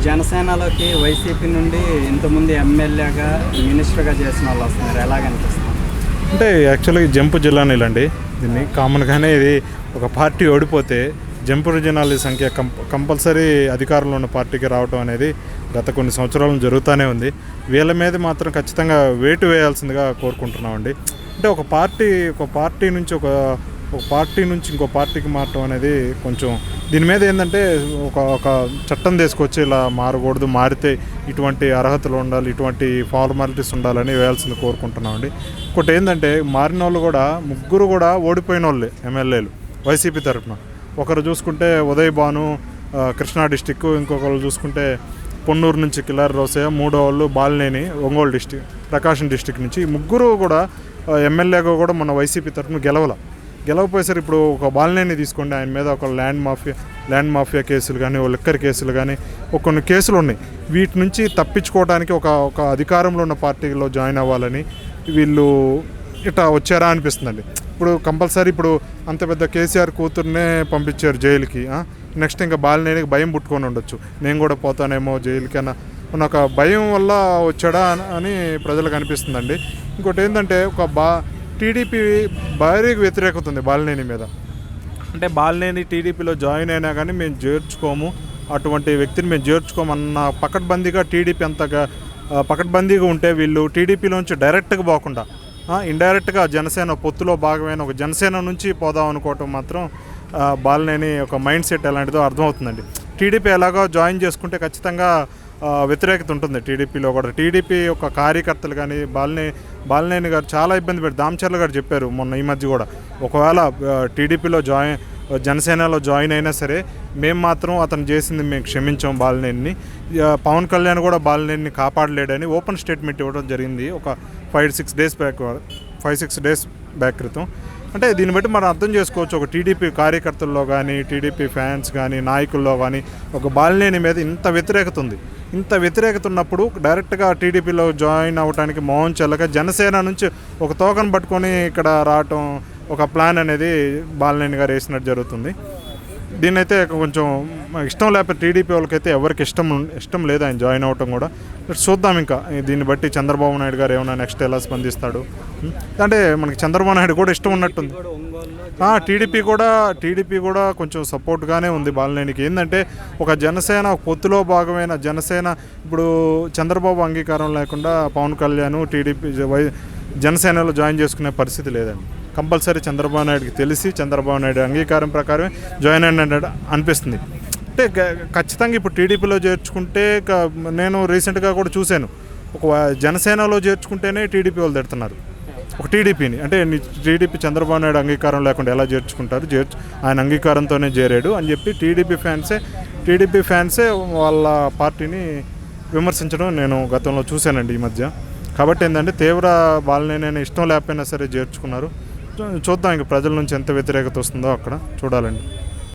జనసేనలోకి YCP నుండి ఇంతకుముందు ఎమ్మెల్యేగా మినిస్టర్గా చేసిన వాళ్ళు వస్తున్నారు, ఎలాగనిపిస్తుంది? అంటే యాక్చువల్గా జంపు జిల్లానిలండి దీన్ని కామన్గానే ఇది ఒక పార్టీ ఓడిపోతే జంపు జనాల సంఖ్య కంపల్సరీ అధికారంలో ఉన్న పార్టీకి రావడం అనేది గత కొన్ని సంవత్సరాలు జరుగుతూనే ఉంది. వీళ్ళ మీద మాత్రం ఖచ్చితంగా వేటు వేయాల్సిందిగా కోరుకుంటున్నామండి. అంటే ఒక పార్టీ నుంచి ఇంకో పార్టీకి మారటం అనేది కొంచెం దీని మీద ఏంటంటే ఒక చట్టం తీసుకొచ్చి ఇలా మారకూడదు, మారితే ఇటువంటి అర్హతలు ఉండాలి, ఇటువంటి ఫార్మాలిటీస్ ఉండాలని వేయాల్సింది కోరుకుంటున్నామండి. ఇంకోటి ఏంటంటే మారిన వాళ్ళు కూడా ముగ్గురు కూడా ఓడిపోయిన వాళ్ళే ఎమ్మెల్యేలు వైసీపీ తరఫున. ఒకరు చూసుకుంటే ఉదయ్ భాను కృష్ణా డిస్టిక్, ఇంకొకరు చూసుకుంటే పొన్నూరు నుంచి కిలారి రోసయ్య, మూడో వాళ్ళు బాలినేని ఒంగోలు డిస్టిక్, ప్రకాశం డిస్టిక్ నుంచి. ముగ్గురు కూడా ఎమ్మెల్యేగా కూడా మన వైసీపీ తరఫున గెలవపోయేసరికి ఇప్పుడు ఒక బాలినేని తీసుకోండి, ఆయన మీద ఒక ల్యాండ్ మాఫియా కేసులు కానీ, లిక్కర్ కేసులు కానీ కొన్ని కేసులు ఉన్నాయి. వీటి నుంచి తప్పించుకోవడానికి ఒక అధికారంలో ఉన్న పార్టీలో జాయిన్ అవ్వాలని వీళ్ళు ఇట్లా వచ్చారా అనిపిస్తుందండి. ఇప్పుడు కంపల్సరీ ఇప్పుడు అంత పెద్ద కేసీఆర్ కూతుర్నే పంపించారు జైలుకి, నెక్స్ట్ ఇంకా బాలినేనికి భయం పుట్టుకొని ఉండొచ్చు, నేను కూడా పోతానేమో జైలుకి అన్న ఒక భయం వల్ల వచ్చాడా అని ప్రజలకు అనిపిస్తుందండి. ఇంకోటి ఏంటంటే టీడీపీ భారీగా వ్యతిరేకత ఉంది బాలినేని మీద. అంటే బాలినేని టీడీపీలో జాయిన్ అయినా కానీ మేము చేర్చుకోము, అటువంటి వ్యక్తిని మేము చేర్చుకోమన్న పకడ్బందీగా టీడీపీ అంతగా పకడ్బందీగా ఉంటే వీళ్ళు టీడీపీలోంచి డైరెక్ట్గా పోకుండా ఇండైరెక్ట్గా జనసేన పొత్తులో భాగమైన ఒక జనసేన నుంచి పోదాం అనుకోవటం మాత్రం బాలినేని ఒక మైండ్ సెట్ ఎలాంటిదో అర్థమవుతుందండి. టీడీపీ ఎలాగో జాయిన్ చేసుకుంటే ఖచ్చితంగా వ్యతిరేకత ఉంటుంది టీడీపీలో కూడా. టీడీపీ యొక్క కార్యకర్తలు కానీ బాలినేని గారు చాలా ఇబ్బంది పెట్టి దామచర్ల గారు చెప్పారు మొన్న ఈ మధ్య కూడా, ఒకవేళ టీడీపీలో జనసేనలో జాయిన్ అయినా సరే మేము మాత్రం అతను చేసింది మేము క్షమించాం బాలినేని. పవన్ కళ్యాణ్ కూడా బాలినేని కాపాడలేడని ఓపెన్ స్టేట్మెంట్ ఇవ్వడం జరిగింది ఒక 5-6 డేస్ బ్యాక్ క్రితం. అంటే దీన్ని బట్టి మనం అర్థం చేసుకోవచ్చు, ఒక టీడీపీ కార్యకర్తల్లో కానీ, టీడీపీ ఫ్యాన్స్ కానీ, నాయకుల్లో కానీ ఒక బాలినేని మీద ఇంత వ్యతిరేకత ఉంది. ఇంత వ్యతిరేకత ఉన్నప్పుడు డైరెక్ట్గా టీడీపీలో జాయిన్ అవ్వడానికి మోహన్ చెల్లక జనసేన నుంచి ఒక తోకను పట్టుకొని ఇక్కడ రావటం ఒక ప్లాన్ అనేది బాలినేని గారు వేసినట్టు జరుగుతుంది. దీన్నైతే కొంచెం ఇష్టం లేకపోతే టీడీపీ వాళ్ళకైతే ఎవరికి ఇష్టం లేదు ఆయన జాయిన్ అవ్వటం కూడా. చూద్దాం ఇంకా దీన్ని బట్టి చంద్రబాబు నాయుడు గారు ఏమైనా నెక్స్ట్ ఎలా స్పందిస్తాడు. అంటే మనకి చంద్రబాబు నాయుడు కూడా ఇష్టం ఉన్నట్టుంది. టీడీపీ కూడా కొంచెం సపోర్ట్గానే ఉంది బాలినేనికి. ఏంటంటే ఒక జనసేన పొత్తులో భాగమైన జనసేన ఇప్పుడు చంద్రబాబు అంగీకారం లేకుండా పవన్ కళ్యాణ్ టీడీపీ జనసేనలో జాయిన్ చేసుకునే పరిస్థితి లేదండి. కంపల్సరీ చంద్రబాబు నాయుడుకి తెలిసి చంద్రబాబు నాయుడు అంగీకారం ప్రకారమే జాయిన్ అయినట్టు అనిపిస్తుంది. అంటే ఖచ్చితంగా ఇప్పుడు టీడీపీలో చేర్చుకుంటే నేను రీసెంట్గా కూడా చూశాను, ఒక జనసేనలో చేర్చుకుంటేనే టీడీపీ వాళ్ళు తిడుతున్నారు ఒక టీడీపీని. అంటే టీడీపీ చంద్రబాబు నాయుడు అంగీకారం లేకుండా ఎలా చేర్చుకుంటారు, ఆయన అంగీకారంతోనే చేరాడు అని చెప్పి టీడీపీ ఫ్యాన్సే వాళ్ళ పార్టీని విమర్శించడం నేను గతంలో చూశానండి ఈ మధ్య. కాబట్టి ఏంటంటే తీవ్ర బాలినేని ఇష్టం లేకపోయినా సరే చేర్చుకున్నారు. చూద్దాం ఇంకా ప్రజల నుంచి ఎంత వ్యతిరేకత వస్తుందో అక్కడ చూడాలండి.